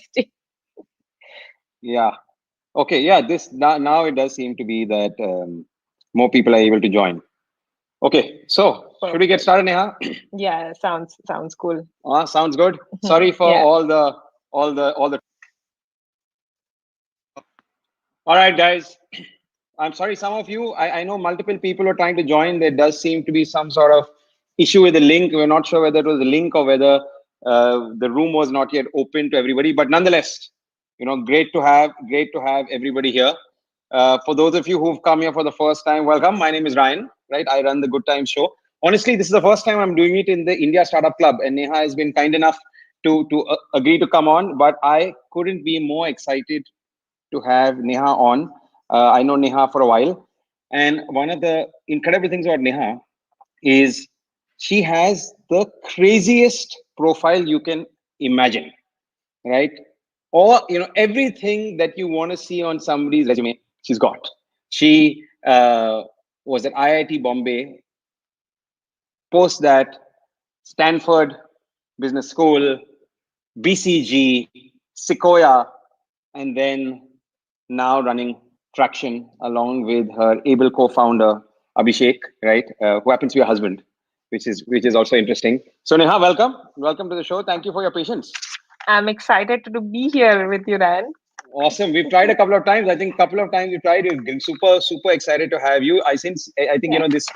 interesting. Yeah. Okay. Yeah. This now it does seem to be that more people are able to join. Okay. So should we get Perfect. started, Neha? Yeah, sounds cool. Sounds good. Sorry for Yeah. all the. All right, guys. I'm sorry, some of you, I know multiple people are trying to join. There does seem to be some sort of issue with the link. We're not sure whether it was the link or whether the room was not yet open to everybody. But nonetheless, great to have everybody here. For those of you who've come here for the first time, welcome. My name is Ryan. Right, I run the Good Times show. Honestly, this is the first time I'm doing it in the India Startup Club, and Neha has been kind enough to agree to come on. But I couldn't be more excited to have Neha on. I know Neha for a while. And one of the incredible things about Neha is she has the craziest profile you can imagine, right? Or, everything that you want to see on somebody's resume, she's got. She was at IIT Bombay, post that, Stanford Business School, BCG, Sequoia, and then now running Tracxn along with her able co-founder Abhishek, right, who happens to be her husband, which is also interesting. So Neha, welcome to the show. Thank you for your patience. I'm excited to be here with you, Ryan. Awesome. We've tried a couple of times. I think a couple of times we tried. We're super excited to have you. I think Yeah. this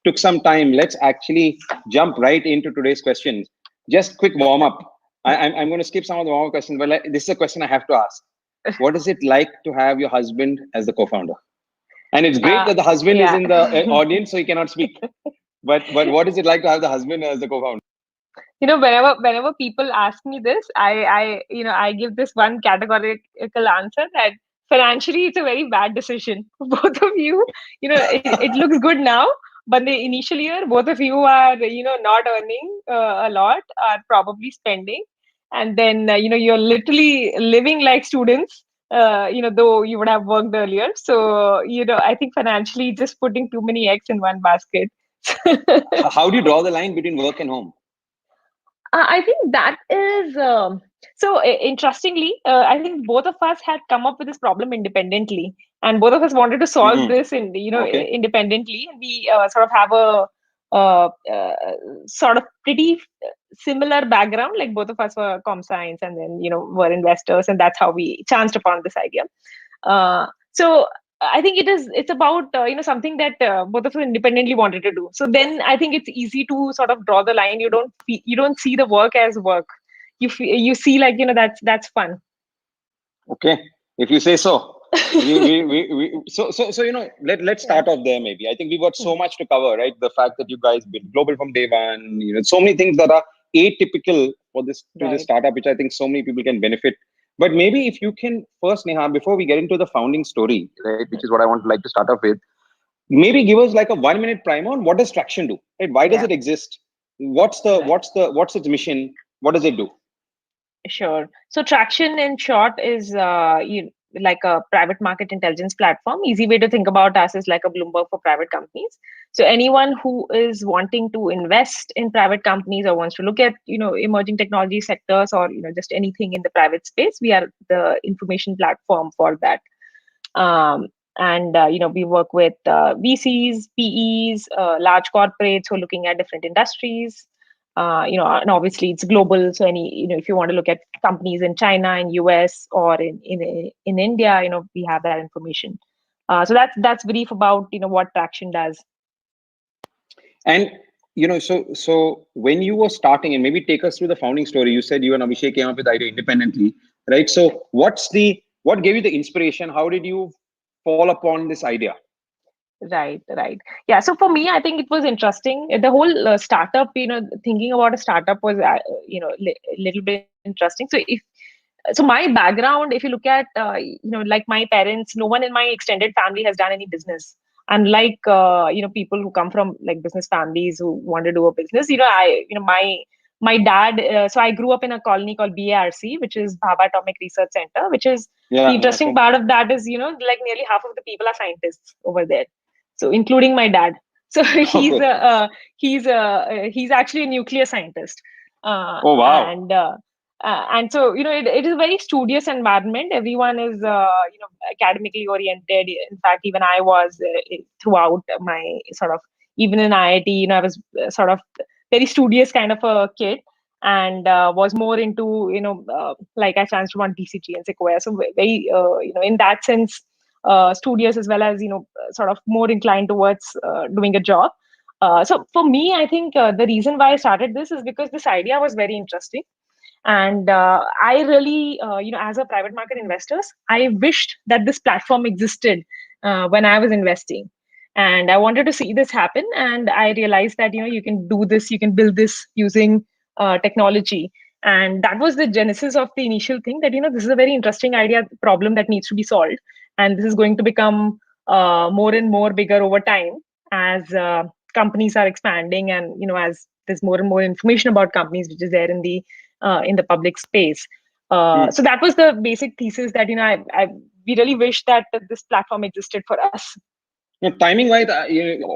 took some time. Let's actually jump right into today's questions. Just quick warm up. I'm going to skip some of the warm up questions, but this is a question I have to ask. What is it like to have your husband as the co-founder? And it's great that the husband is Yeah. in the audience, so he cannot speak. But what is it like to have the husband as the co-founder? Whenever people ask me this, I give this one categorical answer that financially it's a very bad decision. Both of you, it looks good now, but the initial year, both of you are not earning a lot, are probably spending, and then you're literally living like students. Though you would have worked earlier, so I think financially just putting too many eggs in one basket. How do you draw the line between work and home? I think that is interestingly. I think both of us had come up with this problem independently, and both of us wanted to solve Hmm. this Okay. independently. And we sort of have a sort of pretty similar background. Like both of us were com science, and then were investors, and that's how we chanced upon this idea. So I think it's about something that both of us independently wanted to do. So then I think it's easy to sort of draw the line. You don't see the work as work. You see like that's fun. Okay, if you say so. Let's Yeah. start off there. Maybe I think we've got so much to cover, right? The fact that you guys built global from day one, so many things that are atypical for this Right. startup, which I think so many people can benefit. But maybe if you can first, Neha, before we get into the founding story, right, which is what I want to like to start off with, maybe give us like a 1 minute primer on what does Traction do, right? Why does Yeah. it exist? Right. What's its mission? What does it do? Sure. So Traction in short is like a private market intelligence platform. Easy way to think about us is like a Bloomberg for private companies. So anyone who is wanting to invest in private companies or wants to look at emerging technology sectors or just anything in the private space, we are the information platform for that. Um, and we work with VCs, PEs, large corporates who are looking at different industries. And obviously it's global. So if you want to look at companies in China, in US, or in India, we have that information. So that's brief about what Traction does. And so when you were starting, and maybe take us through the founding story. You said you and Abhishek came up with the idea independently, right? So what gave you the inspiration? How did you fall upon this idea? Right, right. Yeah. So for me, I think it was interesting. The whole startup, thinking about a startup was, a little bit interesting. So my background, if you look at, like my parents, no one in my extended family has done any business. Unlike, people who come from like business families who want to do a business, my dad, so I grew up in a colony called BARC, which is Bhabha Atomic Research Center, which is the Yeah, interesting okay. part of that is, like nearly half of the people are scientists over there. So including my dad. So he's Okay. he's actually a nuclear scientist, Oh, wow. and And so it is a very studious environment. Everyone is academically oriented. In fact, even I was throughout my sort of, even in IIT, I was sort of very studious kind of a kid, and was more into like I chanced to one TCG and Sequoia, so very in that sense studious, as well as sort of more inclined towards doing a job. So for me, I think the reason why I started this is because this idea was very interesting. And I really as a private market investors, I wished that this platform existed when I was investing, and I wanted to see this happen. And I realized that you can do this, you can build this using technology. And that was the genesis of the initial thing, that this is a very interesting idea, problem that needs to be solved, and this is going to become more and more bigger over time as companies are expanding, and as there's more and more information about companies which is there in the public space. Hmm. So that was the basic thesis, that we really wish that this platform existed for us. Now, timing wise,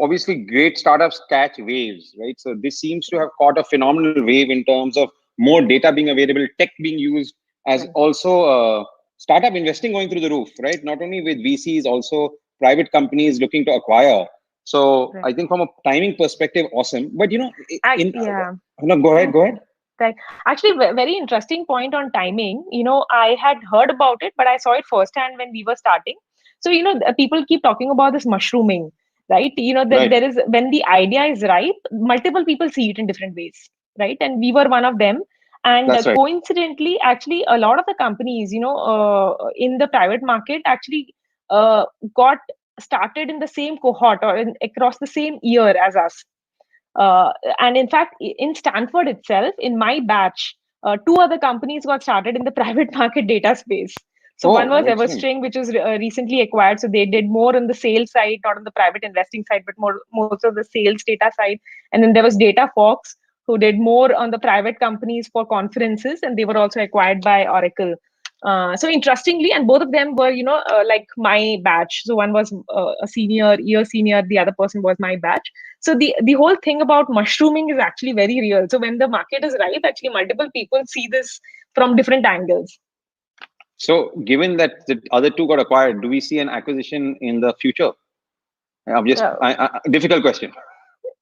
obviously great startups catch waves, right? So this seems to have caught a phenomenal wave in terms of more data being available, tech being used, as Right, also startup investing going through the roof, right? Not only with VCs, also private companies looking to acquire. So right. I think from a timing perspective, awesome. But in Yeah. no, go ahead, go ahead. Right. Actually, very interesting point on timing. I had heard about it, but I saw it firsthand when we were starting. So, people keep talking about this mushrooming, right? That Right, there is, when the idea is ripe, multiple people see it in different ways, right? And we were one of them. And that's right. coincidentally, actually, a lot of the companies, in the private market actually uh, got started in the same cohort, or across the same year as us. And in fact, in Stanford itself, in my batch, two other companies got started in the private market data space. So one was Oh, excellent. Everstring, which was recently acquired. So they did more on the sales side, not on the private investing side, but most of the sales data side. And then there was Data Fox, who did more on the private companies for conferences, and they were also acquired by Oracle. So interestingly, and both of them were, like my batch. So one was a year senior, the other person was my batch. So the whole thing about mushrooming is actually very real. So when the market is ripe, actually multiple people see this from different angles. So given that the other two got acquired, do we see an acquisition in the future? I'm just Uh, difficult question.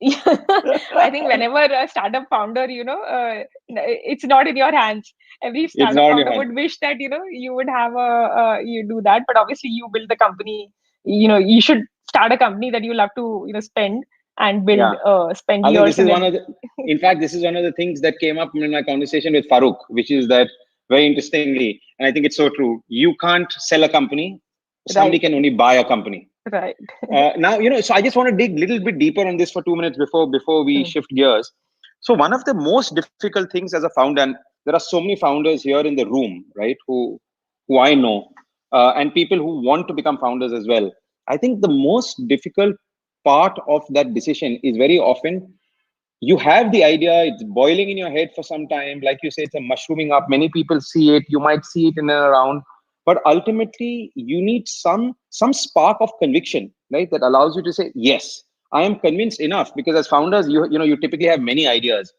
I think whenever a startup founder, it's not in your hands. Every It's startup not in your founder hand. would wish that you would have you do that, but obviously you build the company. You should start a company that you love to spend and build, Yeah. spend I think years this is in one it. of the, in fact, this is one of the things that came up in my conversation with Farooq, which is that very interestingly, and I think it's so true, you can't sell a company, somebody Right, can only buy a company. right. Now, so I just want to dig a little bit deeper on this for 2 minutes before we Hmm. shift gears. So one of the most difficult things as a founder, and there are so many founders here in the room, right, who I know, and people who want to become founders as well. I think the most difficult part of that decision is very often you have the idea, it's boiling in your head for some time, like you say, it's a mushrooming up, many people see it, you might see it in and around, but ultimately you need some spark of conviction, right, that allows you to say yes, I am convinced enough, because as founders you typically have many ideas,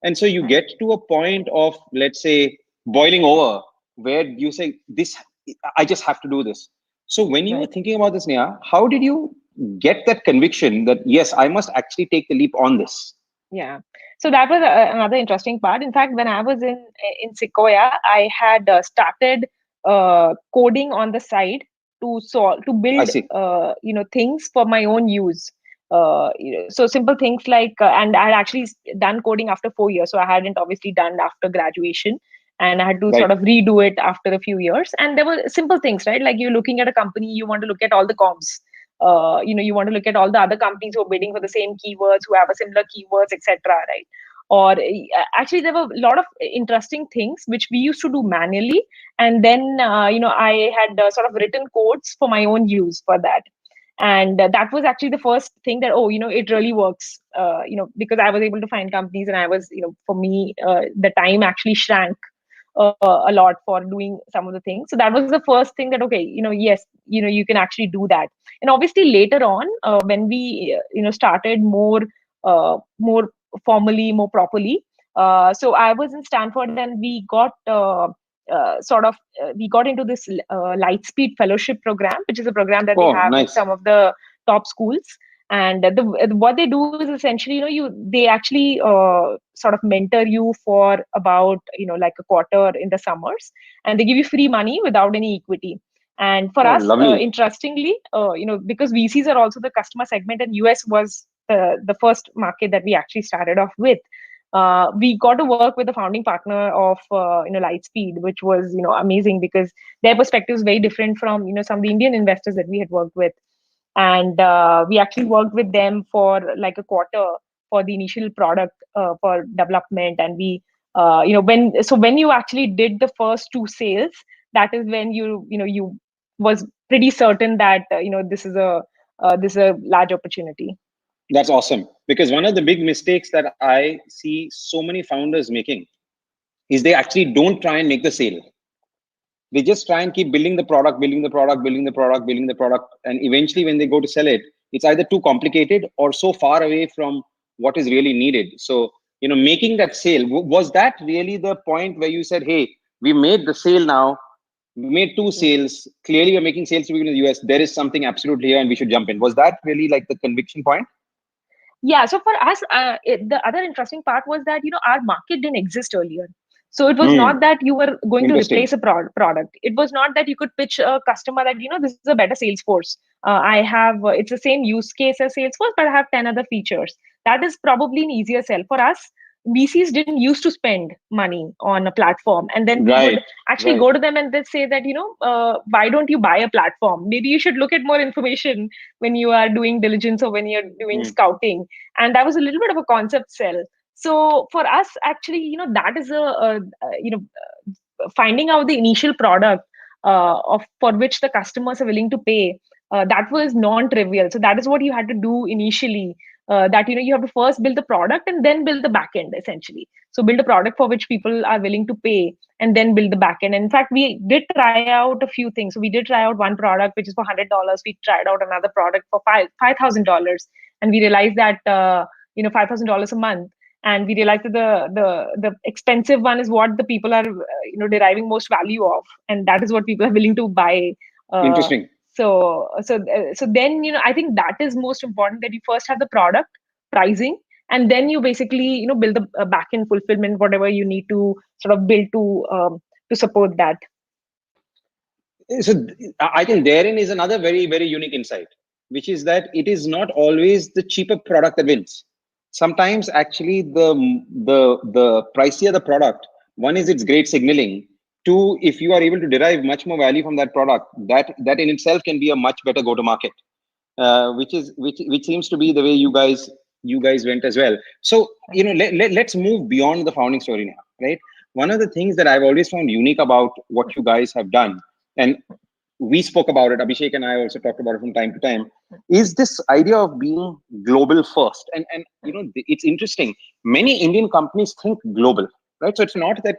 and so you Right, get to a point of, let's say, boiling over, where you say this, I just have to do this. So when you were right. thinking about this, Neha, how did you get that conviction that yes, I must actually take the leap on this? Yeah. So that was another interesting part. In fact, when I was in Sequoia, I had started coding on the side to I build see. things for my own use. So simple things like, and I had actually done coding after 4 years, so I hadn't obviously done after graduation, and I had to Right. sort of redo it after a few years. And there were simple things, right? Like you're looking at a company, you want to look at all the comps. You want to look at all the other companies who are bidding for the same keywords, who have a similar keywords, etc., right? Or actually there were a lot of interesting things which we used to do manually, and then I had sort of written codes for my own use for that. And that was actually the first thing that, oh, it really works, because I was able to find companies, and I was, for me, the time actually shrank a lot for doing some of the things. So that was the first thing, that okay, yes, you can actually do that. And obviously later on, when we started more formally, more properly, So I was in Stanford, and we got we got into this Lightspeed Fellowship program, which is a program that they Oh, have with nice. some of the top schools. And what they do is essentially, they actually sort of mentor you for about, like a quarter in the summers, and they give you free money without any equity. And for Oh, us, lovely. interestingly, because VCs are also the customer segment, and US was the first market that we actually started off with. We got to work with the founding partner of Lightspeed, which was amazing, because their perspective is very different from some of the Indian investors that we had worked with. And we actually worked with them for like a quarter for the initial product for development. And we when you actually did the first two sales, that is when you was pretty certain that this is a large opportunity. That's awesome. Because one of the big mistakes that I see so many founders making is they actually don't try and make the sale. They just try and keep building the product, building the product, building the product, building the product. And eventually, when they go to sell it, it's either too complicated or so far away from what is really needed. So, making that sale, was that really the point where you said, hey, we made the sale now, we made two sales. Clearly, we're making sales to people in the US. There is something absolutely here and we should jump in. Was that really like the conviction point? Yeah, so for us, the other interesting part was that our market didn't exist earlier. So it was not Hmm. that you were going to Interesting. replace a product. It was not that you could pitch a customer that this is a better Salesforce. I have it's the same use case as Salesforce, but I have 10 other features. That is probably an easier sell for us. VCs didn't used to spend money on a platform, and then we would Right. actually Right. go to them and they say that why don't you buy a platform? Maybe you should look at more information when you are doing diligence or when you're doing Hmm. scouting. And that was a little bit of a concept sell. So for us, actually, that is finding out the initial product of for which the customers are willing to pay. That was non-trivial. So that is what you had to do initially. That you have to first build the product and then build the back end, essentially. So build a product for which people are willing to pay, and then build the back end. And in fact, we did try out a few things. So we did try out one product which is for $100. We tried out another product for $5,000, and we realized that $5,000 a month. And we realized that the expensive one is what the people are deriving most value of, and that is what people are willing to buy. uh, Interesting. so then I think that is most important, that you first have the product, pricing, and then you basically build the back end fulfillment, whatever you need to sort of build to support that. So I think therein is another very, very unique insight, which is that it is not always the cheaper product that wins. Sometimes actually the pricier the product, one is its great signaling. Two, if you are able to derive much more value from that product, that in itself can be a much better go to market. Which seems to be the way you guys went as well. So let's move beyond the founding story now, right? One of the things that I've always found unique about what you guys have done, and we spoke about it, Abhishek and I also talked about it from time to time, is this idea of being global first. And it's interesting, many Indian companies think global, right? So it's not that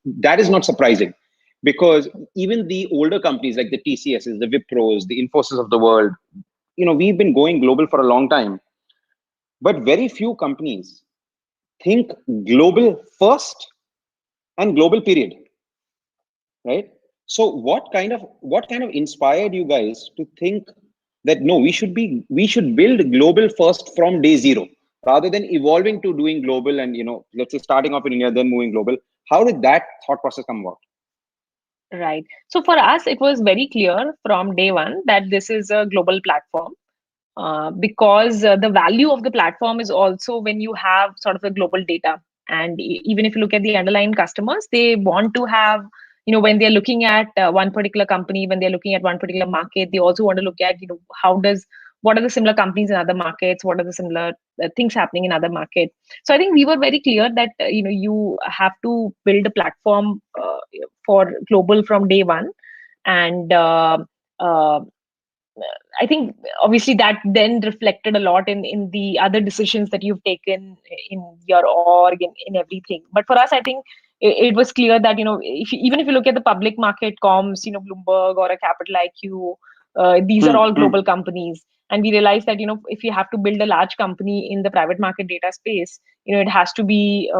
that is not surprising, because even the older companies like the TCSs, the Wipros, the Infosys of the world, we've been going global for a long time, but very few companies think global first and global period, right? So what kind of inspired you guys to think that no, we should build global first from day zero, rather than evolving to doing global and let's say starting off in India then moving global? How did that thought process come about? Right. So for us, it was very clear from day one that this is a global platform, because the value of the platform is also when you have sort of the global data. And even if you look at the underlying customers, they want to have, when they're looking at one particular company, when they're looking at one particular market, they also want to look at, what are the similar companies in other markets? What are the similar things happening in other markets? So I think we were very clear that, you have to build a platform for global from day one. And uh, I think obviously that then reflected a lot in the other decisions that you've taken in your org, in everything. But for us, I think it was clear that even if you look at the public market comms, Bloomberg or a Capital IQ, These are Hmm, all hmm. global companies. And we realized that, if you have to build a large company in the private market data space, it has to be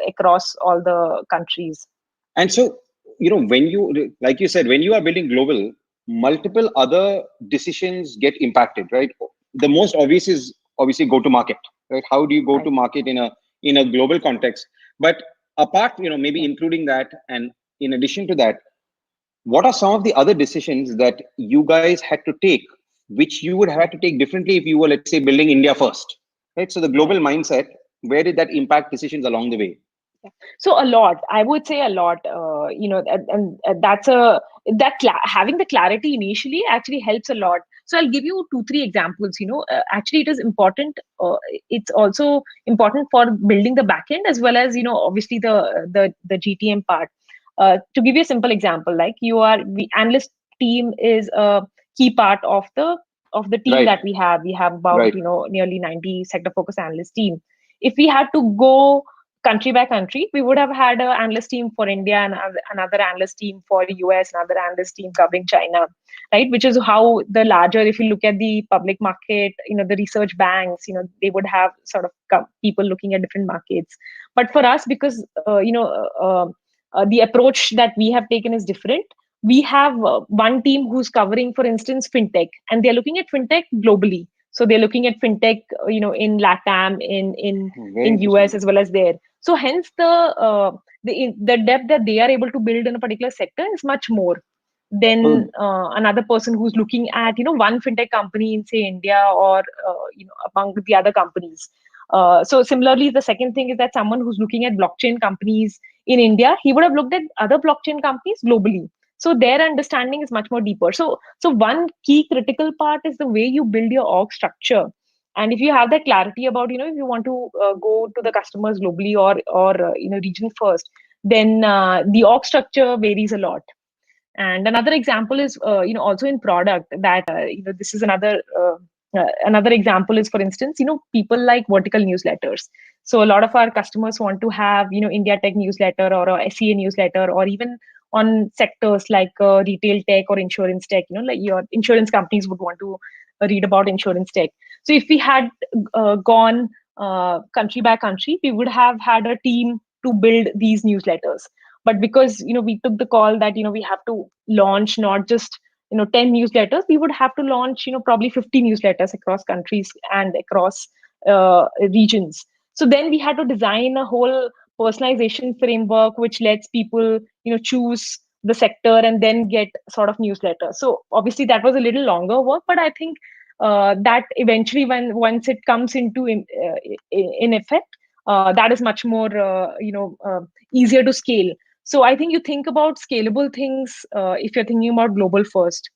across all the countries. And so, when you, like you said, when you are building global, multiple other decisions get impacted, right? The most obvious is obviously go to market, right? How do you go to Right. market in a global context? But apart, maybe Yeah. including that, and in addition to that, what are some of the other decisions that you guys had to take, which you would have to take differently if you were, let's say, building India first, right? So the global Right. mindset, where did that impact decisions along the way? Yeah. So a lot, I would say a lot. And that's a having the clarity initially actually helps a lot. So I'll give you two, three examples. Actually, it is important. It's also important for building the backend as well as obviously the GTM part. To give you a simple example, like the analyst team is a key part of the team Right, that we have. We have about right. nearly 90 sector focus analyst team. If we had to go country by country, we would have had an analyst team for India and another analyst team for US, another analyst team covering China, right? Which is how the larger, if you look at the public market, the research banks, they would have sort of people looking at different markets. But for us, because the approach that we have taken is different. We have one team who's covering, for instance, fintech, and they're looking at fintech globally. So they're looking at fintech, in LATAM, Very in US interesting. as well as there. So hence the depth that they are able to build in a particular sector is much more than So, another person who's looking at one fintech company in, say, India, or among the other companies. So similarly, the second thing is that someone who's looking at blockchain companies in India, he would have looked at other blockchain companies globally. So their understanding is much more deeper. So one key critical part is the way you build your org structure. And if you have that clarity about if you want to go to the customers globally, or region first, then the org structure varies a lot. And another example is also in product, that this is another example is, for instance, people like vertical newsletters. So a lot of our customers want to have India Tech newsletter, or a SEA newsletter, or even on sectors like retail tech or insurance tech. Like your insurance companies would want to read about insurance tech. So if we had gone country by country, we would have had a team to build these newsletters. But because we took the call that we have to launch not just 10 newsletters, we would have to launch probably 50 newsletters across countries and across regions. So then we had to design a whole personalization framework which lets people choose the sector and then get sort of newsletter. So obviously that was a little longer work, but I think that eventually, when once it comes into in effect, that is much more easier to scale. So I think you think about scalable things if you're thinking about global first.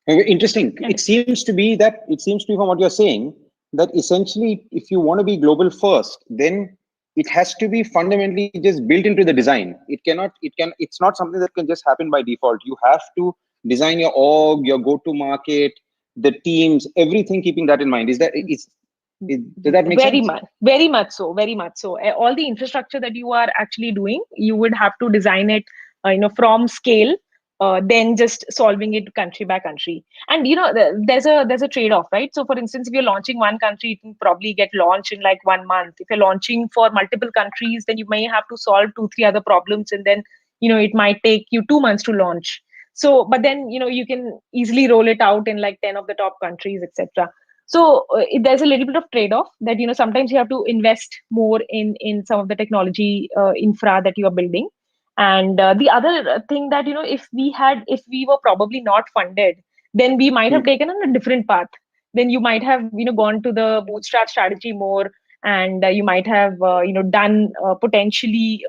interesting. And It seems to be from what you're saying that essentially, if you want to be global first, then it has to be fundamentally just built into the design. It's not something that can just happen by default. You have to design your org, your go-to market, the teams, everything, keeping that in mind. Does that make very sense? much, very much so, very much so. All the infrastructure that you are actually doing, you would have to design it from scale, then just solving it country by country. And there's a trade-off, right? So for instance, if you're launching one country, it can probably get launched in like 1 month. If you're launching for multiple countries, then you may have to solve two three other problems, and then it might take you 2 months to launch. So but then you can easily roll it out in like 10 of the top countries, etc. So there's a little bit of trade-off that sometimes you have to invest more in some of the technology infra that you are building. And the other thing that if we were probably not funded, then we might have Hmm. taken on a different path. Then you might have gone to the bootstrap strategy more, and you might have done potentially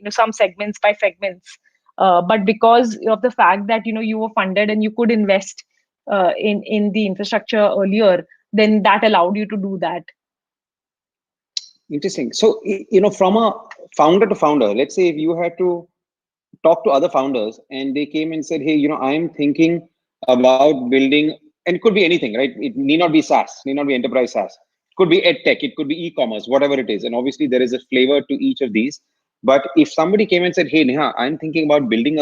some segments by segments. But because of the fact that you were funded and you could invest in the infrastructure earlier, then that allowed you to do that. Interesting. So, from a founder to founder, let's say if you had to talk to other founders and they came and said, hey, I'm thinking about building, and it could be anything, right? It need not be SaaS, need not be enterprise SaaS. It could be ed tech, it could be e-commerce, whatever it is. And obviously there is a flavor to each of these. But if somebody came and said, hey, Neha, I'm thinking about building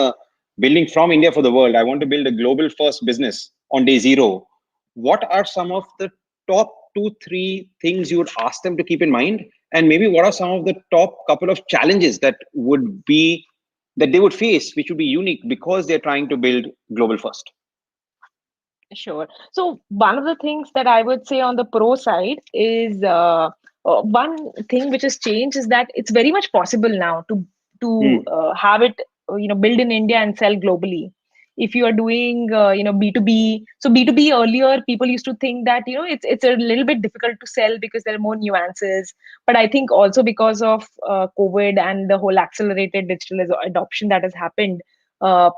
building from India for the world. I want to build a global first business on day zero. What are some of the top two, three things you would ask them to keep in mind? And maybe what are some of the top couple of challenges that they would face, which would be unique because they're trying to build global first? Sure. So one of the things that I would say on the pro side is one thing which has changed is that it's very much possible now to Hmm. have it build in India and sell globally. If you are doing B2B, so B2B earlier people used to think that it's a little bit difficult to sell because there are more nuances. But I think also because of COVID and the whole accelerated digital adoption that has happened,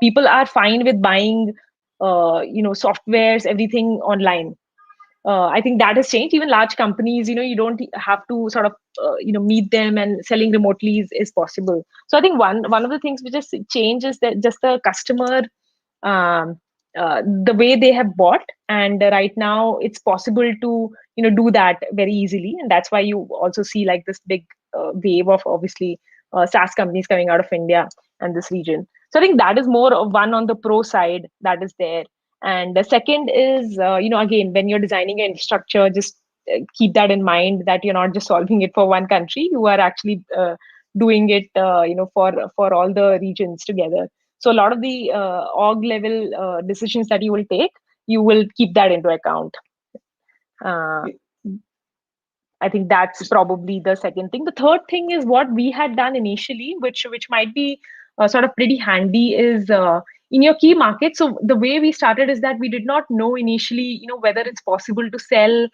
people are fine with buying softwares, everything online. I think that has changed. Even large companies, you don't have to sort of meet them, and selling remotely is possible. So I think one of the things which has changed is that just the customer, um, the way they have bought, and right now it's possible to do that very easily, and that's why you also see like this big wave of obviously SaaS companies coming out of India and this region. So I think that is more of one on the pro side that is there. And the second is, again, when you're designing an infrastructure, just keep that in mind that you're not just solving it for one country. You are actually doing it, for all the regions together. So a lot of the org level decisions that you will take, you will keep that into account. Uh, I think that's probably the second thing. The third thing is what we had done initially, which might be sort of pretty handy, is in your key markets. So the way we started is that we did not know initially, whether it's possible to sell,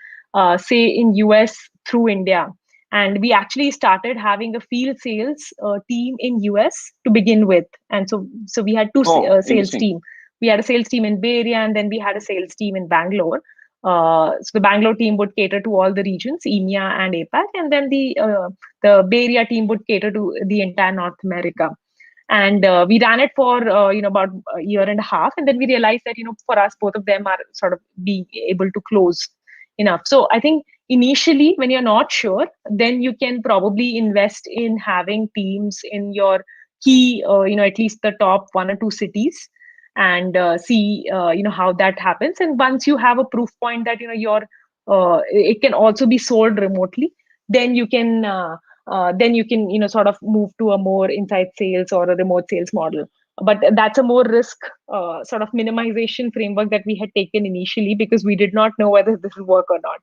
say, in US through India, and we actually started having a field sales team in US to begin with, and so we had two Oh, sales interesting. team. We had a sales team in Bay Area, and then we had a sales team in Bangalore. So the Bangalore team would cater to all the regions, EMEA and APAC, and then the Bay Area team would cater to the entire North America. And we ran it for about a year and a half, and then we realized that for us, both of them are sort of being able to close enough. So I think initially, when you're not sure, then you can probably invest in having teams in your key, at least the top one or two cities, and see how that happens. And once you have a proof point that your it can also be sold remotely, then you can sort of move to a more inside sales or a remote sales model. But that's a more risk sort of minimization framework that we had taken initially, because we did not know whether this will work or not.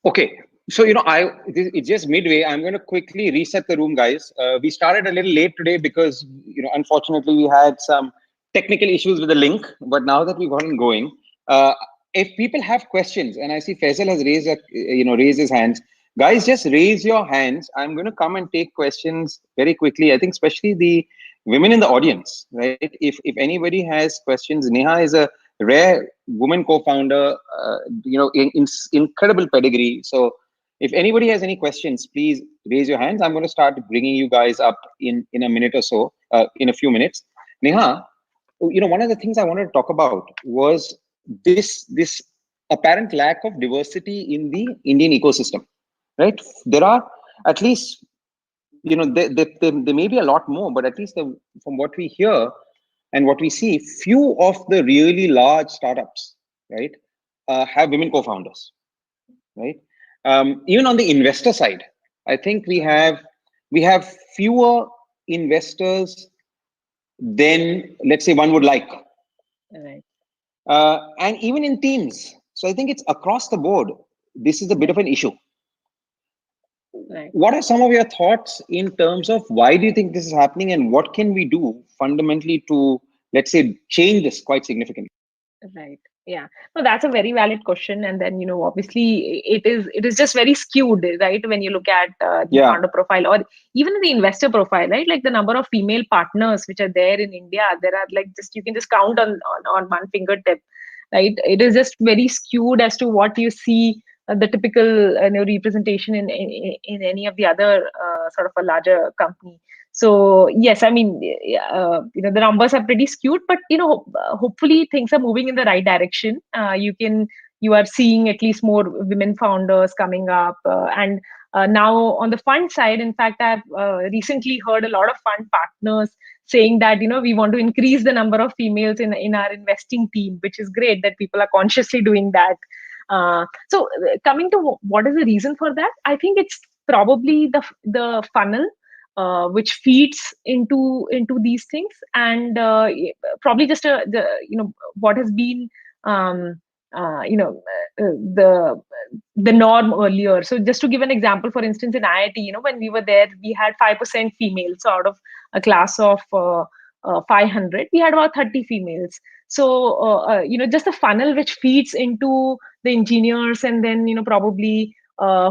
Okay, so it's just midway. I'm going to quickly reset the room, guys. We started a little late today because unfortunately we had some technical issues with the link. But now that we've gotten going, uh, if people have questions, and I see Faisal has raised his hands, guys, just raise your hands. I'm going to come and take questions very quickly. I think especially the women in the audience, right? If anybody has questions, Neha is a rare woman co-founder, incredible pedigree. So if anybody has any questions, please raise your hands. I'm going to start bringing you guys up in a minute or so, in a few minutes. Neha, one of the things I wanted to talk about was this apparent lack of diversity in the Indian ecosystem, right? There are at least, there may be a lot more, but at least from what we hear and what we see, few of the really large startups, right, have women co-founders, right? Even on the investor side, I think we have fewer investors than, let's say, one would like, Right. and even in teams. So I think it's across the board. This is a bit Right. of an issue. Right. What are some of your thoughts in terms of why do you think this is happening, and what can we do fundamentally to, let's say, change this quite significantly? Right. Yeah. No, that's a very valid question. And then, obviously it is just very skewed, right? When you look at the Yeah. founder profile or even the investor profile, right? Like the number of female partners which are there in India, there are like just you can just count on one fingertip, right? It is just very skewed as to what you see the typical representation in any of the other sort of a larger company. So yes, I mean, the numbers are pretty skewed, but hopefully things are moving in the right direction. You are seeing at least more women founders coming up, and now on the fund side, in fact, I've recently heard a lot of fund partners saying that we want to increase the number of females in our investing team, which is great that people are consciously doing that. Coming to what is the reason for that, I think it's probably the funnel which feeds into these things, and probably just what has been um, the norm earlier. So just to give an example, for instance, in IIT, when we were there, we had 5% females. So out of a class of 500, we had about 30 females. So just the funnel which feeds into the engineers, and then probably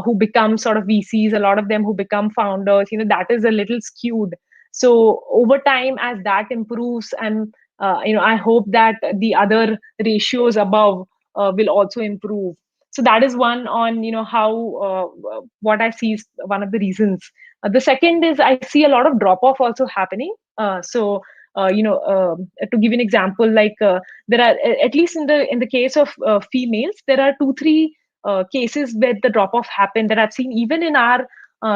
who become sort of VCs, a lot of them who become founders, that is a little skewed. So over time, as that improves, and I hope that the other ratios above will also improve. So that is one on how what I see is one of the reasons. The second is I see a lot of drop off also happening. To give you an example, like there are, at least in the case of females, there are 2 3 cases where the drop off happened that I've seen even in our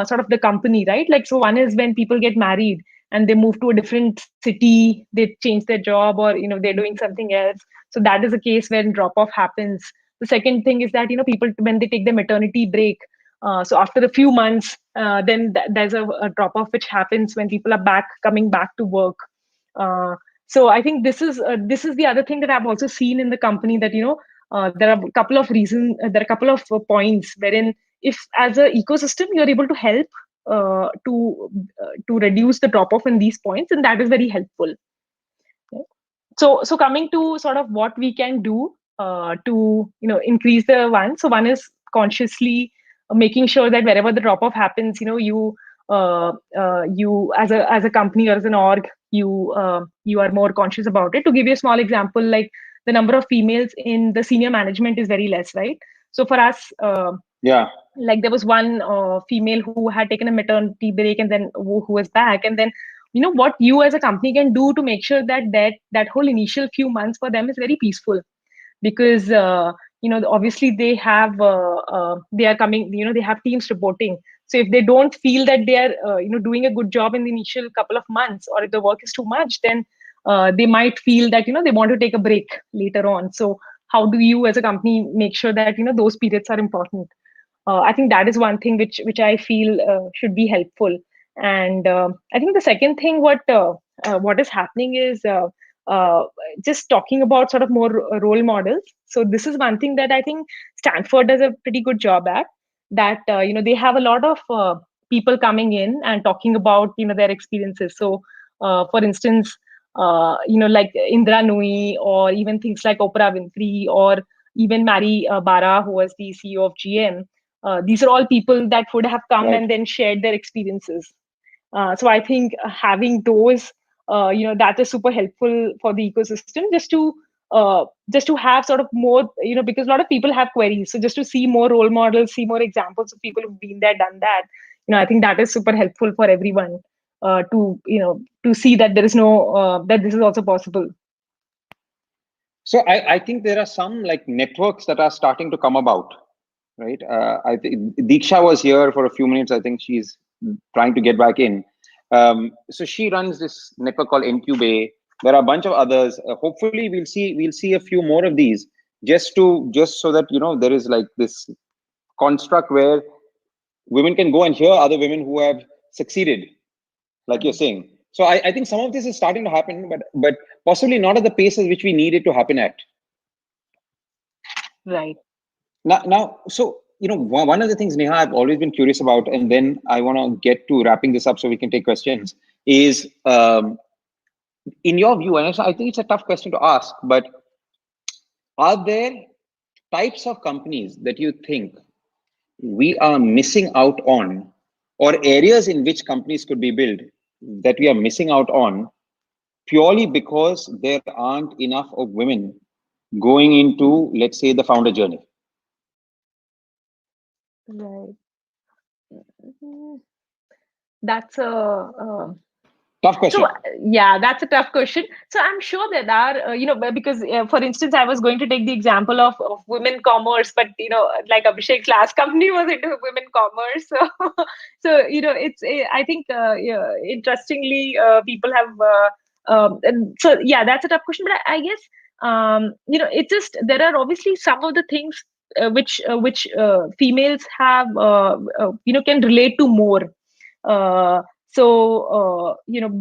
sort of the company, right? Like, so one is when people get married and they move to a different city, they change their job, or they're doing something else. So that is a case when drop off happens. The second thing is that people, when they take the maternity break, so after a few months, then there's a drop off which happens when people are coming back to work. uh, so I think this is the other thing that I've also seen in the company, that there are a couple of reasons, there are a couple of points wherein, if as an ecosystem you're able to help to reduce the drop off in these points, and that is very helpful. So coming to sort of what we can do to increase the one. So one is consciously making sure that wherever the drop off happens, you as a company or as an org, you are more conscious about it. To give you a small example, like the number of females in the senior management is very less, right? So for us, Yeah. like there was one female who had taken a maternity break, and then who was back, and then what you as a company can do to make sure that that whole initial few months for them is very peaceful, because obviously they are coming, they have teams reporting. So if they don't feel that they are doing a good job in the initial couple of months, or if the work is too much, then they might feel that they want to take a break later on. So how do you as a company make sure that those periods are important? I think that is one thing which I feel should be helpful. And I think the second thing, what is happening is uh, just talking about sort of more role models. So this is one thing that I think Stanford does a pretty good job at. That they have a lot of people coming in and talking about their experiences. So for instance, like Indra Nooyi, or even things like Oprah Winfrey, or even Mary Barra, who was the CEO of GM. These are all people that would have come Right. and then shared their experiences. So I think having those, that is super helpful for the ecosystem, just to have sort of more, because a lot of people have queries. So just to see more role models, see more examples of people who've been there, done that. I think that is super helpful for everyone to see that there is no that this is also possible. So I think there are some like networks that are starting to come about, right? I think Diksha was here for a few minutes. I think she's trying to get back in. So she runs this network called Incubate. There are a bunch of others. Hopefully, we'll see a few more of these, just so that there is like this construct where women can go and hear other women who have succeeded, like you're Right. saying. So I think some of this is starting to happen, but possibly not at the pace at which we need it to happen at. Right. Now, so one of the things, Neha, I've always been curious about, and then I want to get to wrapping this up so we can take questions. Is in your view, and I think it's a tough question to ask, but are there types of companies that you think we are missing out on, or areas in which companies could be built that we are missing out on purely because there aren't enough of women going into, let's say, the founder journey? Right. Mm, That's a Tough So question. yeah, that's a tough question. So I'm sure there are, because for instance, I was going to take the example of women commerce, but like Abhishek's last company was into women commerce. So, so it's I think yeah, interestingly, people have. And so yeah, that's a tough question, but I guess it's just there are obviously some of the things which females have can relate to more.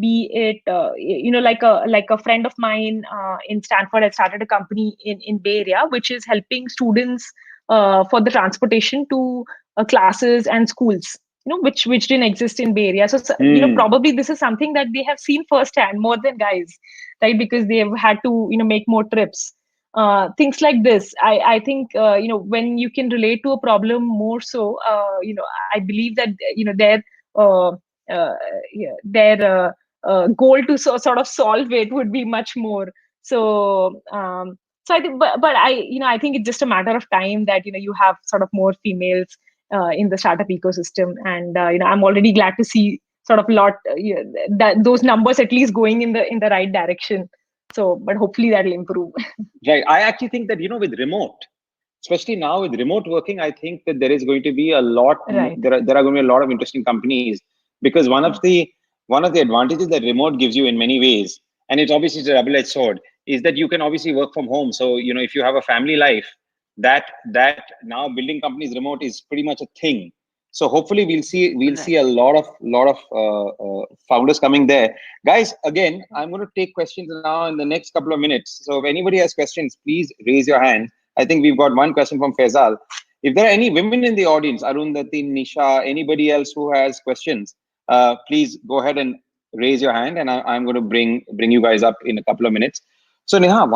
Be it like a friend of mine in Stanford has started a company in Bay Area, which is helping students for the transportation to classes and schools, which didn't exist in Bay Area. So Hmm. probably this is something that they have seen firsthand more than guys, right? Because they have had to make more trips. Things like this, I think when you can relate to a problem more, so I believe that uh, uh, their goal to sort of solve it would be much more. So I think, but I think it's just a matter of time that you have sort of more females in the startup ecosystem, and I'm already glad to see sort of that those numbers at least going in the right direction. So, but hopefully that'll improve. Right. I actually think that, with remote, especially now with remote working, I think that there is going to be a lot, Right. there are going to be a lot of interesting companies, because one of the advantages that remote gives you in many ways, and it's obviously a double-edged sword, is that you can obviously work from home. So, if you have a family life, that now building companies remote is pretty much a thing. So hopefully we'll see Right. a lot of founders coming there. Guys, again, I'm going to take questions now in the next couple of minutes. So if anybody has questions, please raise your hand. I think we've got one question from Faisal. If there are any women in the audience, Arundhati, Nisha, anybody else who has questions, please go ahead and raise your hand, and I'm going to bring you guys up in a couple of minutes. So Neha,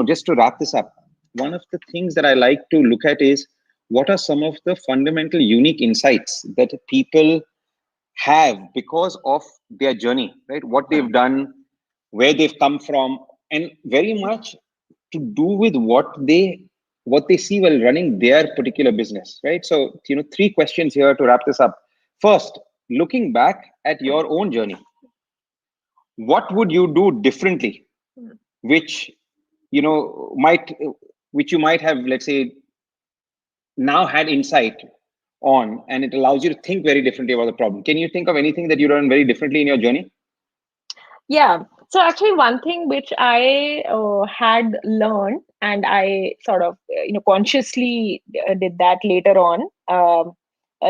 just to wrap this up, one of the things that I like to look at is what are some of the fundamental unique insights that people have because of their journey, right? What they've done, where they've come from, and very much to do with what they see while running their particular business, right? So, three questions here to wrap this up. First, looking back at your own journey, what would you do differently, which you know might which you might have, let's say, now had insight on, and it allows you to think very differently about the problem? Can you think of anything that you done very differently in your journey? Yeah. So actually, one thing which I had learned, and I sort of consciously did that later on.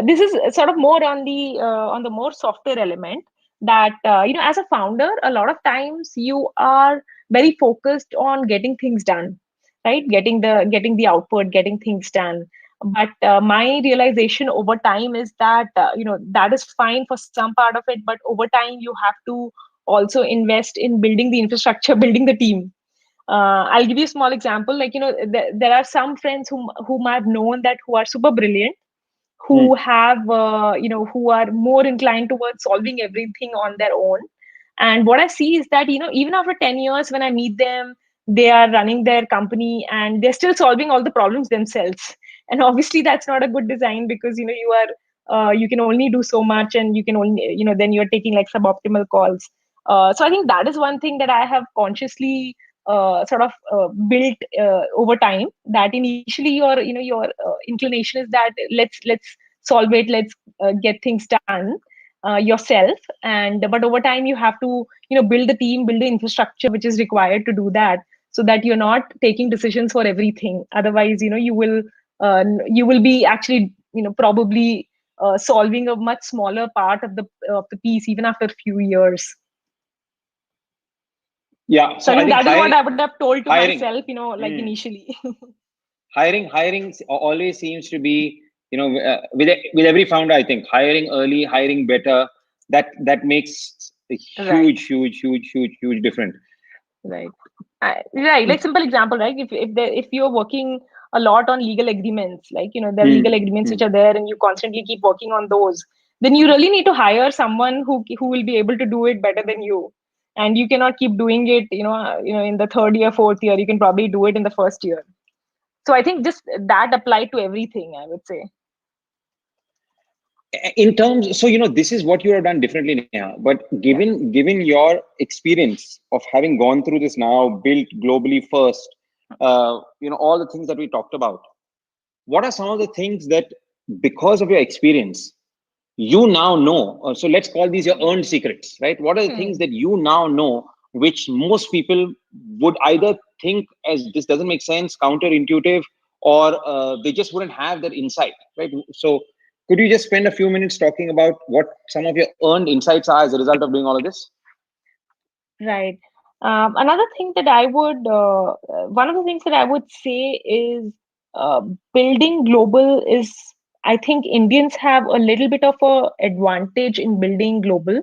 This is sort of more on the more software element. That as a founder, a lot of times you are very focused on getting things done, right? Getting the output, getting things done. But my realization over time is that that is fine for some part of it, but over time you have to also invest in building the infrastructure, building the team. I'll give you a small example. Like there are some friends whom I've known that who are super brilliant, who Hmm. have who are more inclined towards solving everything on their own. And what I see is that even after 10 years, when I meet them, they are running their company and they're still solving all the problems themselves. And obviously that's not a good design, because you can only do so much, and you can only then you're taking like suboptimal calls. So I think that is one thing that I have consciously sort of built over time, that initially your inclination is that let's solve it, let's get things done yourself. And but over time you have to build the team, build the infrastructure which is required to do that, so that you're not taking decisions for everything. Otherwise you will be actually probably solving a much smaller part of the piece even after a few years. Yeah. So So I I think think that is what I would have told to hiring. myself, like Hmm. initially. Hiring always seems to be, with every founder, I think hiring early, hiring better, that makes a Right. huge difference. Right. Right. Like simple example, right? If you're working a lot on legal agreements, like there are legal Hmm. agreements which Hmm. are there, and you constantly keep working on those, then you really need to hire someone who will be able to do it better than you. And you cannot keep doing it, in the third year, fourth year. You can probably do it in the first year. So I think just that applied to everything, I would say. In terms, so this is what you have done differently, Neha. But Yeah. given your experience of having gone through this now, built globally first, all the things that we talked about, what are some of the things that, because of your experience, you now know? So let's call these your earned secrets, right? What are the things Hmm. that you now know, which most people would either think as this doesn't make sense, counterintuitive, or they just wouldn't have that insight, right? So could you just spend a few minutes talking about what some of your earned insights are as a result of doing all of this? Right. Another thing that I would, one of the things that I would say is uh, building global is, I think Indians have a little bit of a advantage in building global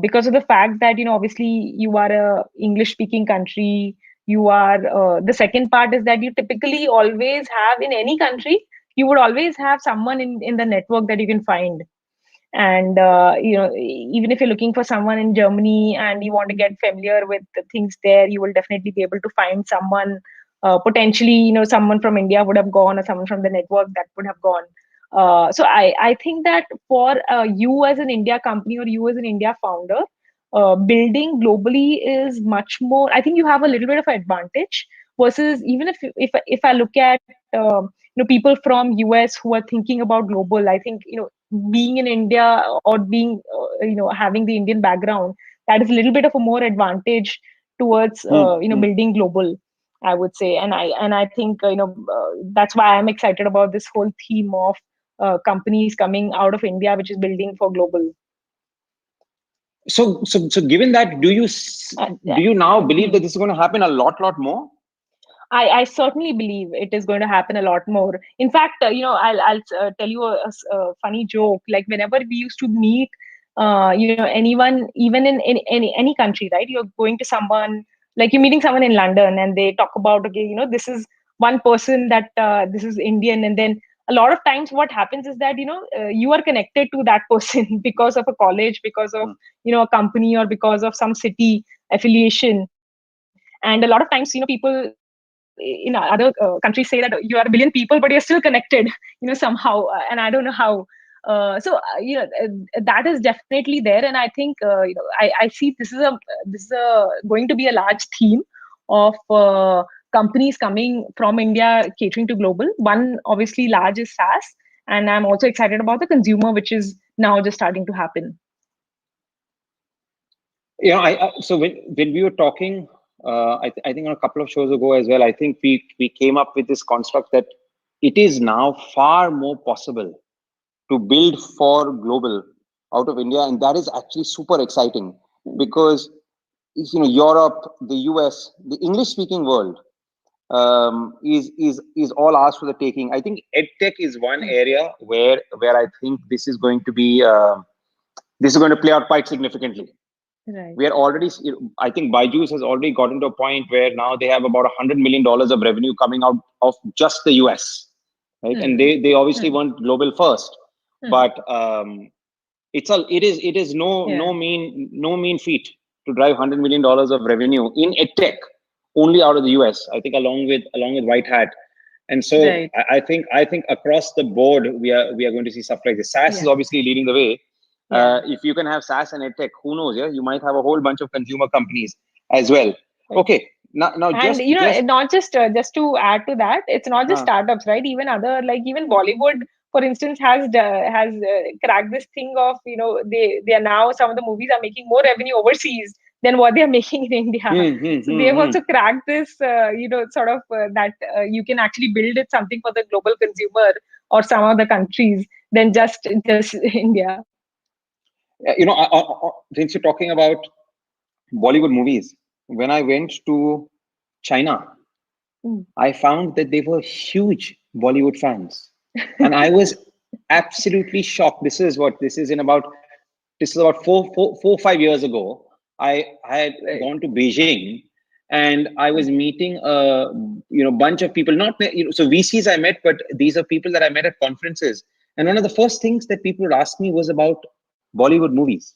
because of the fact that, obviously you are a English speaking country. You are, the second part is that you typically always have in any country, you would always have someone in the network that you can find. And even if you're looking for someone in Germany and you want to get familiar with the things there, you will definitely be able to find someone. Potentially, someone from India would have gone, or someone from the network that would have gone. So I think that for you as an India company, or you as an India founder, building globally is much more, I think you have a little bit of advantage versus, even if I look at people from US who are thinking about global. I think, being in India, or being, having the Indian background, that is a little bit of a more advantage towards, Hmm, hmm. building global, I would say. And I think, that's why I'm excited about this whole theme of companies coming out of India, which is building for global. So given that, do Yeah. you now believe that Mhm. this is going to happen a lot more? I certainly believe it is going to happen a lot more. In fact, I'll tell you a funny joke. Like, whenever we used to meet, anyone, even in any country, right? You're going to someone, like you're meeting someone in London, and they talk about, okay, this is one person that this is Indian, and then a lot of times what happens is that you are connected to that person because of a college, because of Hmm, a company, or because of some city affiliation. And a lot of times, people in other countries say that you are a billion people, but you're still connected, somehow, and I don't know how. That is definitely there, and I think, I see this is going to be a large theme of companies coming from India catering to global. One obviously large is SaaS, and I'm also excited about the consumer, which is now just starting to happen. so when we were talking, I think on a couple of shows ago as well, I think we came up with this construct that it is now far more possible to build for global out of India, and that is actually super exciting because Europe, the US, the English speaking world is all ours for the taking. I think edtech is one Mm. area where I think this is going to play out quite significantly. Right. We are already, I think Byju's has already gotten to a point where now they have about $100 million of revenue coming out of just the US, right? And Hmm. they obviously Hmm. want global first, Hmm. but it is Yeah. no mean feat to drive $100 million of revenue in edtech only out of the US. I think along with White Hat, and so Right. I think across the board we are going to see stuff like this. SaaS is Yeah. obviously leading the way. Yeah. If you can have SaaS and edtech, who knows? Yeah, you might have a whole bunch of consumer companies as well. Right. Okay, now And just not just to add to that, it's not just uh, startups, right? Even other, like even Bollywood, for instance, has cracked this thing of, they are now, some of the movies are making more revenue overseas than what they are making in India. hmm, hmm, So they hmm, have hmm. also cracked this, sort of, that you can actually build it something for the global consumer or some of the countries than just India. Since you're talking about Bollywood movies, when I went to China, Mm. I found that they were huge Bollywood fans, and I was absolutely shocked. This is about 4 5 years ago. I had Right. gone to Beijing, and I was meeting a bunch of people. Not so VCs I met, but these are people that I met at conferences. And one of the first things that people would ask me was about Bollywood movies,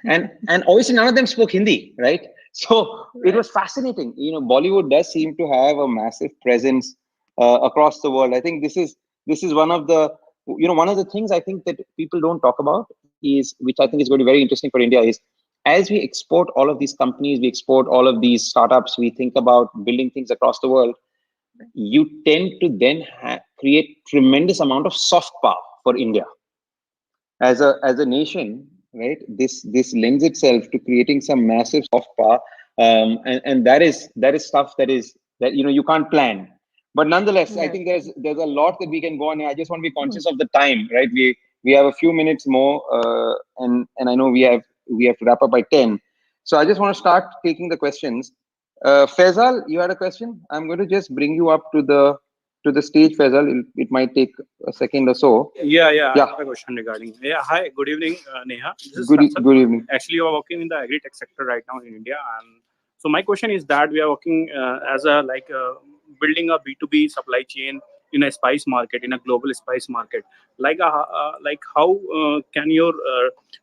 and obviously none of them spoke Hindi, right? So it Right. was fascinating. Bollywood does seem to have a massive presence across the world. I think this is one of the one of the things I think that people don't talk about is, which I think is going to be very interesting for India, is as we export all of these companies, we export all of these startups, we think about building things across the world, you tend to then create tremendous amount of soft power for India as a nation, right? This lends itself to creating some massive soft power, and that is stuff that you can't plan. But nonetheless, I Right. think there's a lot that we can go on. I just want to be Hmm. conscious of the time, right? We have a few minutes more, and I know we have to wrap up by 10. So I just want to start taking the questions. Faisal, you had a question. I'm going to just bring you up to the stage, Faisal. It might take a second or so. Yeah, yeah, I Yeah. have a question regarding. Yeah, hi, good evening, Neha. This is Good Faisal. good evening. Actually, you are working in the agri-tech sector right now in India, and so my question is that we are working as a building a B2B supply chain in a spice market, in a global spice market. Like how can your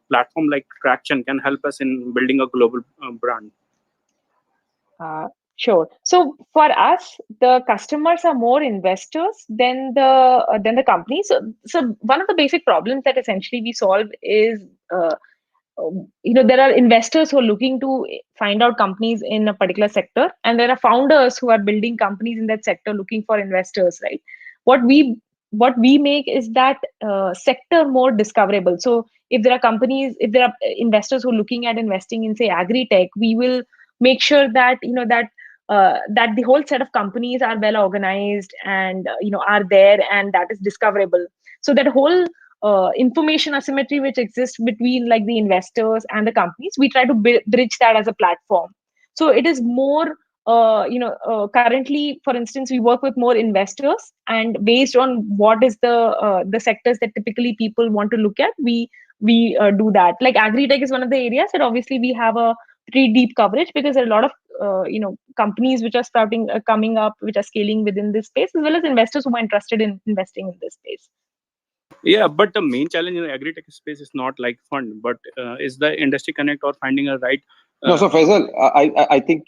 platform like Tracxn can help us in building a global brand? Uh, sure. So for us, the customers are more investors than the companies. So one of the basic problems that essentially we solve is there are investors who are looking to find out companies in a particular sector, and there are founders who are building companies in that sector looking for investors, right? What we what we make is that sector more discoverable. So if there are investors who are looking at investing in, say, agri tech, we will make sure that that the whole set of companies are well organized and are there, and that is discoverable. So that whole information asymmetry which exists between like the investors and the companies, we try to bridge that as a platform. So it is more currently, for instance, we work with more investors, and based on what is the sectors that typically people want to look at, we do that. Like agri tech is one of the areas that obviously we have a pretty deep coverage, because there are a lot of companies which are sprouting, coming up, which are scaling within this space, as well as investors who are interested in investing in this space. Yeah, but the main challenge in the agri-tech space is not like fund, but is the industry connect or finding a right. No, Uh, so Faisal, I think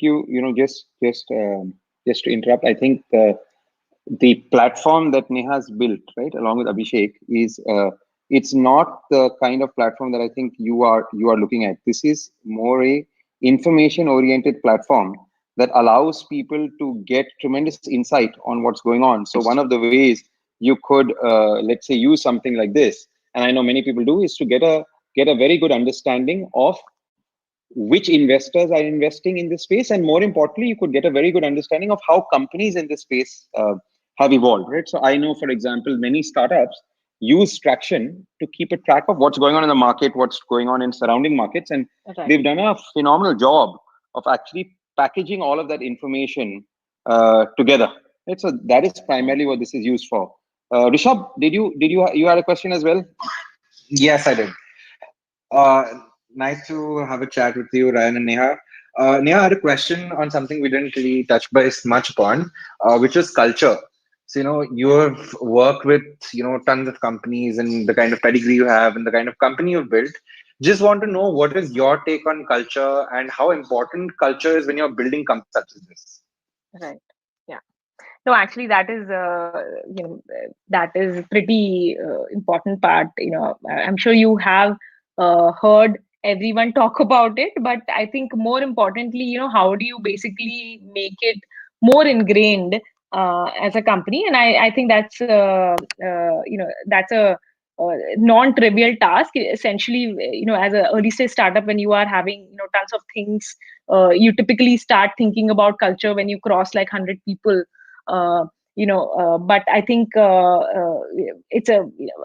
just to interrupt, I think the platform that Neha's built, right, along with Abhishek, is it's not the kind of platform that I think you are looking at. This is more a information oriented platform that allows people to get tremendous insight on what's going on. So one of the ways you could, let's say, use something like this, and I know many people do, is to get a very good understanding of which investors are investing in this space, and more importantly, you could get a very good understanding of how companies in this space have evolved, right? So I know, for example, many startups use Tracxn to keep a track of what's going on in the market, what's going on in surrounding markets, and Right. they've done a phenomenal job of actually packaging all of that information together, right? So that is primarily what this is used for. Rishabh, you had a question as well? Yes, I did. Uh, Nice to have a chat with you, Ryan and Neha. Neha, I had a question on something we didn't really touch base much upon, which was culture. So, you have worked with, tons of companies and the kind of pedigree you have and the kind of company you've built. Just want to know what is your take on culture and how important culture is when you're building companies such as this. Right. Yeah. No, actually, that is that is pretty important part. I'm sure you have heard everyone talk about it, but I think more importantly, how do you basically make it more ingrained as a company? And I think that's a non-trivial task. Essentially, as an early stage startup, when you are having tons of things, you typically start thinking about culture when you cross like 100 people. uh, but I think it's a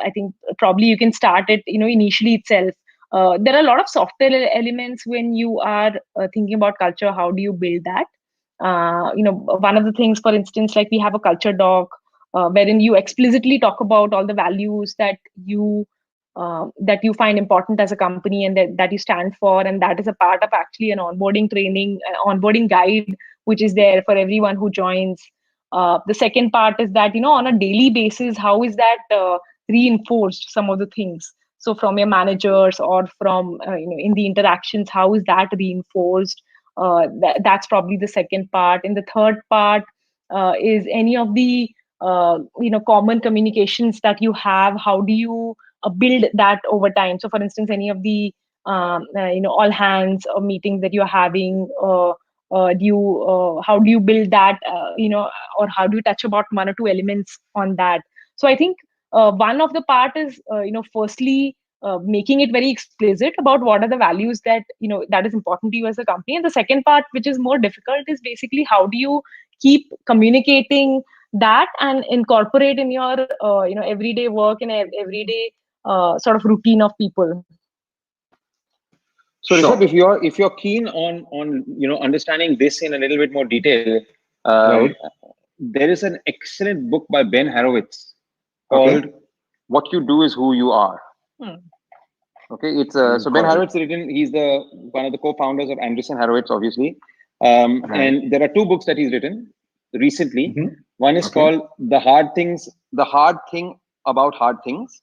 I think probably you can start it initially itself. There are a lot of software elements when you are thinking about culture. How do you build that? One of the things, for instance, like we have a culture doc wherein you explicitly talk about all the values that you find important as a company, and that you stand for, and that is a part of actually an onboarding training, onboarding guide, which is there for everyone who joins. The second part is that on a daily basis, how is that reinforced, some of the things. So from your managers or from in the interactions, how is that reinforced? That's probably the second part. And the third part is any of the common communications that you have, how do you build that over time? So for instance, any of the all hands or meetings that you're having, do you how do you build that, or how do you touch about one or two elements on that? So I think one of the part is firstly making it very explicit about what are the values that that is important to you as a company. And the second part, which is more difficult, is basically how do you keep communicating that and incorporate in your everyday work and everyday sort of routine of people. So Rishabh, Sure. if you're keen on understanding this in a little bit more detail, um, Right. there is an excellent book by Ben Horowitz called Okay. "What You Do Is Who You Are." Hmm. Okay, it's so Ben Got it. Horowitz written. He's the one of the co-founders of Andreessen Horowitz, obviously, Right. and there are two books that he's written recently. Mm-hmm. One is Okay. called "The Hard Things," the hard thing about hard things.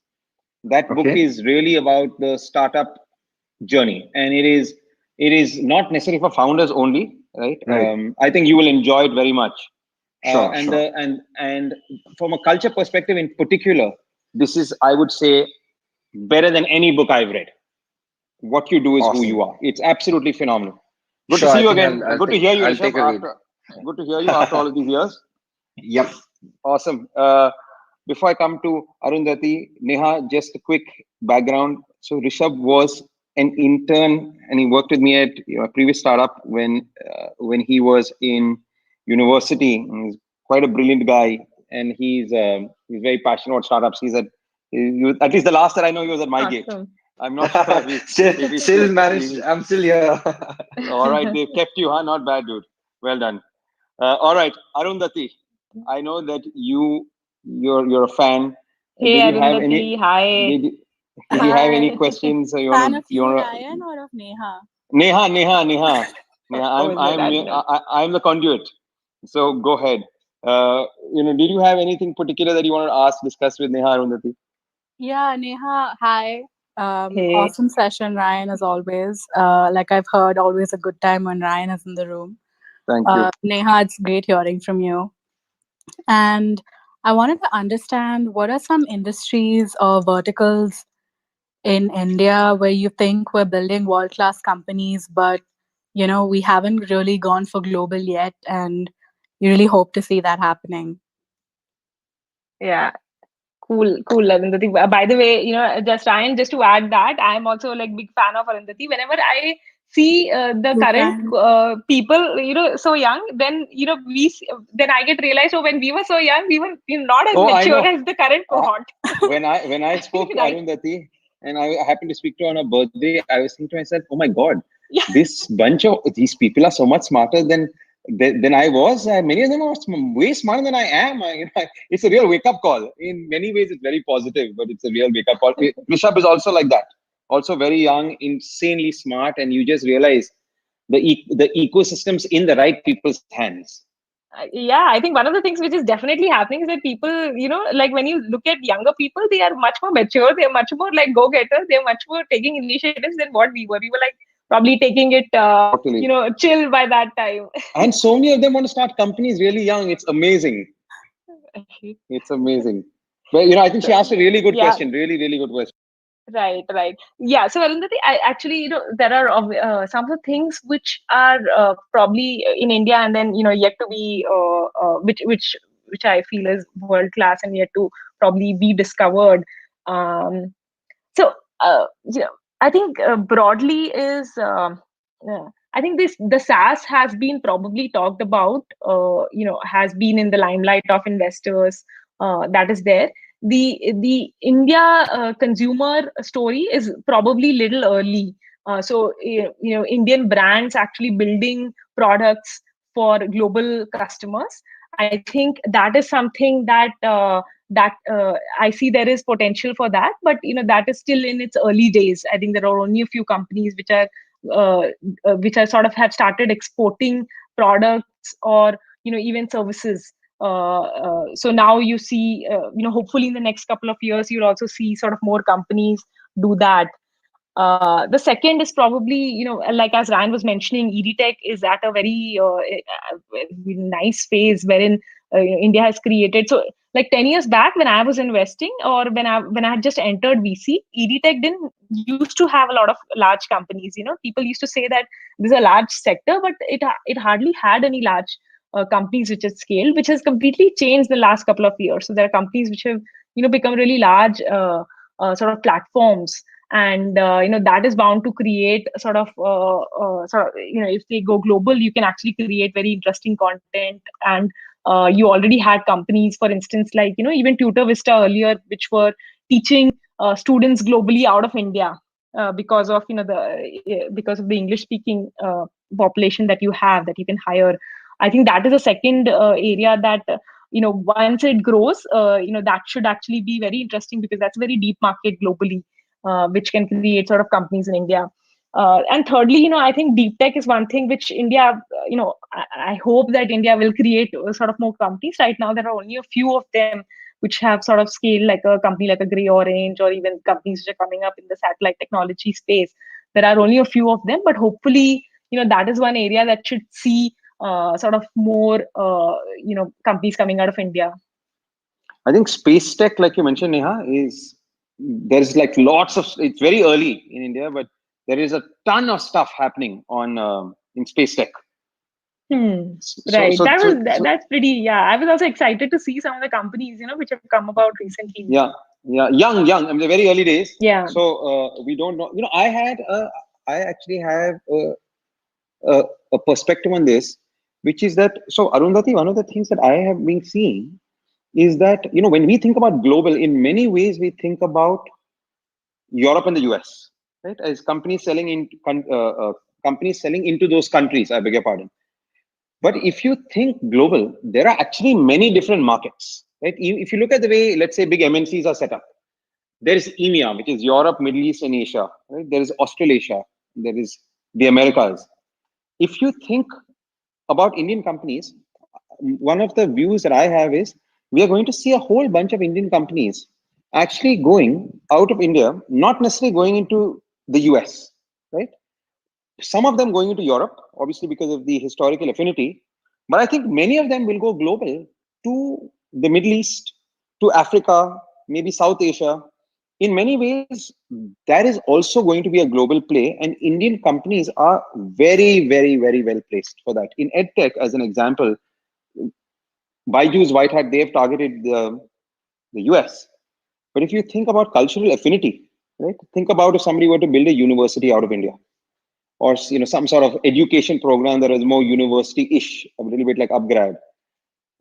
That book Okay. is really about the startup journey, and it is not necessarily for founders only, right? Right. I think you will enjoy it very much. Sure. And Sure. and from a culture perspective in particular, this is, I would say, better than any book I've read. What You Do Is Who You Awesome. Are. It's absolutely phenomenal. Good to Sure. see I you think again. Good to hear you, I'll Rishabh. take a read. Good to hear you after all of these years. Yep. Awesome. Before I come to Arundhati, Neha, just a quick background. So Rishabh was an intern, and he worked with me at a previous startup when he was in university. He's quite a brilliant guy, and he's very passionate about startups. At least the last that I know, he was at my gate. Awesome. I'm not sure still, if he's still still. managed. I'm still here. All right, they kept you, huh? Not bad, dude. Well done. All right, Arundhati. I know that you're a fan. Hey Did you have Arundhati, any? hi. Did did you have any Hi. questions? You Fan wanna of you you, wanna Ryan, or of Neha? Neha. Oh, I'm is it? I'm I didn't know. I'm the conduit. So go ahead. Did you have anything particular that you want to ask, discuss with Neha, Arundhati? Yeah, Neha, hi. Hey. Awesome session, Ryan, as always. Like I've heard, always a good time when Ryan is in the room. Thank you. Neha, it's great hearing from you. And I wanted to understand what are some industries or verticals in India where you think we're building world-class companies, but we haven't really gone for global yet, and you really hope to see that happening. Yeah. Cool, Arundhati. By the way, just Ryan, just to add that, I'm also like big fan of Arundhati. Whenever I see the You current can. people, so young, then then I get realized, oh, when we were so young, we were not as Oh, I mature know. as the current Uh, cohort, when I spoke to right? Arundhati and I happened to speak to her on her birthday, I was thinking to myself, "Oh my God, Yeah, this bunch of these people are so much smarter than I was. Many of them are way smarter than I am. It's a real wake up call. In many ways, it's very positive, but it's a real wake up call. Rishabh is also like that. Also very young, insanely smart, and you just realize the ecosystem's in the right people's hands. yeah. I think one of the things which is definitely happening is that people, like when you look at younger people, they are much more mature. They are much more like go getters. They are much more taking initiatives than what we were. We were like probably taking it, Totally. chill by that time. And so many of them want to start companies really young. It's amazing. It's amazing. But I think she So asked a really good yeah, question. Really, really good question. right. Yeah. So Arundhati, I actually, there are some of the things which are probably in India and then yet to be which I feel is world class and yet to probably be discovered. Um, so I think broadly is I think this the SaaS has been probably talked about, has been in the limelight of investors, that is there. The India consumer story is probably little early. So Indian brands actually building products for global customers. I think that is something that I see there is potential for that, but that is still in its early days. I think there are only a few companies uh, which are sort of have started exporting products or even services. So now you see, hopefully in the next couple of years, you'll also see sort of more companies do that. The second is probably, like as Ryan was mentioning, EdTech is at a very nice phase wherein India has created. So like 10 years back when I was investing, or when I had just entered VC, EdTech didn't used to have a lot of large companies. People used to say that this is a large sector, but it hardly had any large companies which has scaled, which has completely changed the last couple of years. So there are companies which have become really large sort of platforms, and that is bound to create if they go global, you can actually create very interesting content. And you already had companies, for instance, like even Tutor Vista earlier, which were teaching students globally out of India, because of because of the English speaking population that you have, that you can hire. I think that is a second area that once it grows, that should actually be very interesting, because that's a very deep market globally, which can create sort of companies in India. And thirdly, I think deep tech is one thing which India, I hope that India will create sort of more companies. Right now, there are only a few of them which have sort of scale, like a company like a Grey Orange, or even companies which are coming up in the satellite technology space. There are only a few of them, but hopefully, that is one area that should see sort of more, companies coming out of India. I think space tech, like you mentioned, Neha, is there's like lots of. It's very early in India, but there is a ton of stuff happening on in space tech. So Right. so so, so That's pretty. Yeah, I was also excited to see some of the companies, which have come about recently. yeah, yeah, young. I mean, the very early days. Yeah. So we don't know. I actually have a perspective on this, which is that, so Arundhati, one of the things that I have been seeing is that when we think about global, in many ways we think about Europe and the US, right? As companies selling into those countries. I beg your pardon. But if you think global, there are actually many different markets, right? If you look at the way, let's say, big MNCs are set up, there is EMEA, which is Europe, Middle East, and Asia. Right? There is Australasia. There is the Americas. If you think about Indian companies, one of the views that I have is we are going to see a whole bunch of Indian companies actually going out of India, not necessarily going into the US, right? Some of them going into Europe, obviously because of the historical affinity, but I think many of them will go global to the Middle East, to Africa, maybe South Asia. In many ways, that is also going to be a global play, and Indian companies are very, very, very well placed for that. In EdTech, as an example, Byju's, White Hat, they have targeted the US. But if you think about cultural affinity, right? Think about if somebody were to build a university out of India, or some sort of education program that is more university-ish, a little bit like upgrad.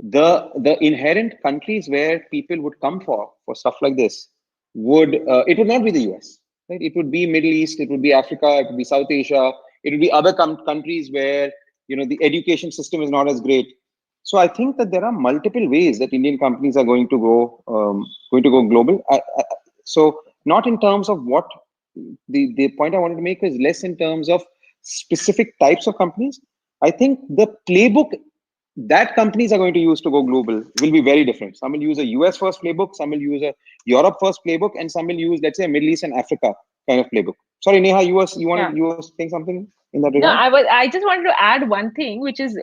The inherent countries where people would come for stuff like this it would not be the US, right? It would be Middle East, it would be Africa, it would be South Asia, it would be other countries where the education system is not as great. So I think that there are multiple ways that Indian companies are going to go global. So not in terms of what the point I wanted to make is less in terms of specific types of companies. I think the playbook that companies are going to use to go global will be very different. Some will use a US first playbook, some will use a Europe first playbook, and some will use, let's say, a Middle East and Africa kind of playbook. Sorry, Neha, Yeah. you were saying something in that No, regard? I just wanted to add one thing, which is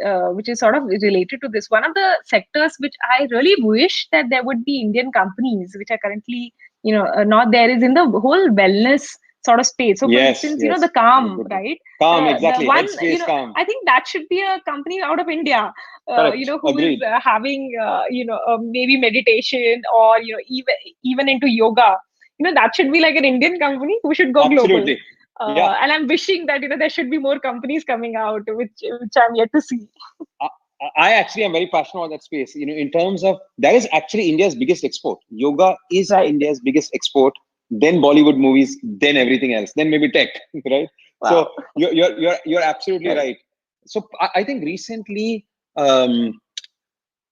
sort of related to this. One of the sectors which I really wish that there would be Indian companies which are currently, not there, is in the whole wellness sort of space. So, for Yes, instance, yes. the Calm, Good point. right? Calm, The exactly. one, Headspace Calm. I think that should be a company out of India, Correct. who is Agreed. having, maybe meditation, or even into yoga. That should be like an Indian company who should go global. Absolutely. Yeah. And I'm wishing that there should be more companies coming out, which I'm yet to see. I, I actually am very passionate about that space. In terms of that is actually India's biggest export. Yoga is Right. India's biggest export. Then Bollywood movies, then everything else, then maybe tech, right? Wow. So you're absolutely Right. right. So I think recently, Pankaj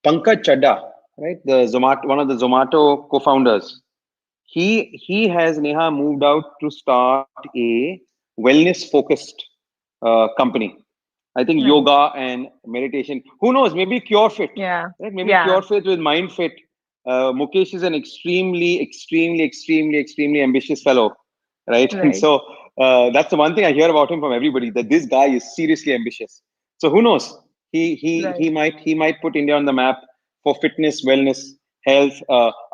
Chadda, right, the Zomato, one of the Zomato co-founders, he has, Neha, moved out to start a wellness focused company. I think Nice. yoga and meditation. Who knows? Maybe Cure Fit, Yeah. right? Maybe Yeah. Cure Fit with Mind Fit. Mukesh is an extremely ambitious fellow, right? And Right. so that's the one thing I hear about him from everybody, that this guy is seriously ambitious. So who knows? He Right. might put India on the map for fitness, wellness, health.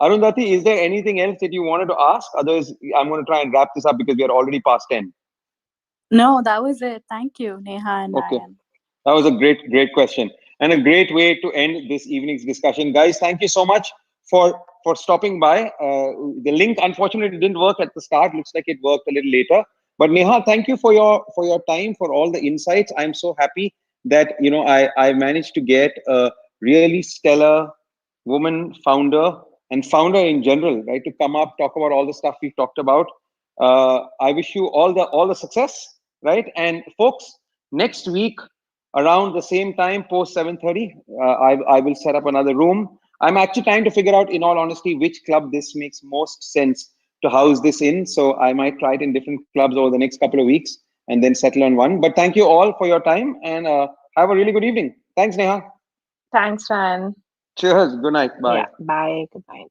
Arundhati, is there anything else that you wanted to ask? Otherwise, I'm going to try and wrap this up because we are already past 10. No, that was it. Thank you, Neha and Okay. Ryan. That was a great question and a great way to end this evening's discussion. Guys, thank you so much for stopping by. The link unfortunately didn't work at the start. Looks like it worked a little later. But Neha, thank you for your time, for all the insights. I'm so happy that I managed to get a really stellar woman founder and founder in general, right, to come up talk about all the stuff we've talked about. I wish you all the success, right? And folks, next week around the same time, post 7:30, I will set up another room. I'm actually trying to figure out, in all honesty, which club this makes most sense to house this in. So I might try it in different clubs over the next couple of weeks and then settle on one. But thank you all for your time and have a really good evening. Thanks, Neha. Thanks, Ryan. Cheers. Good night. Yeah, Bye. bye. Good night.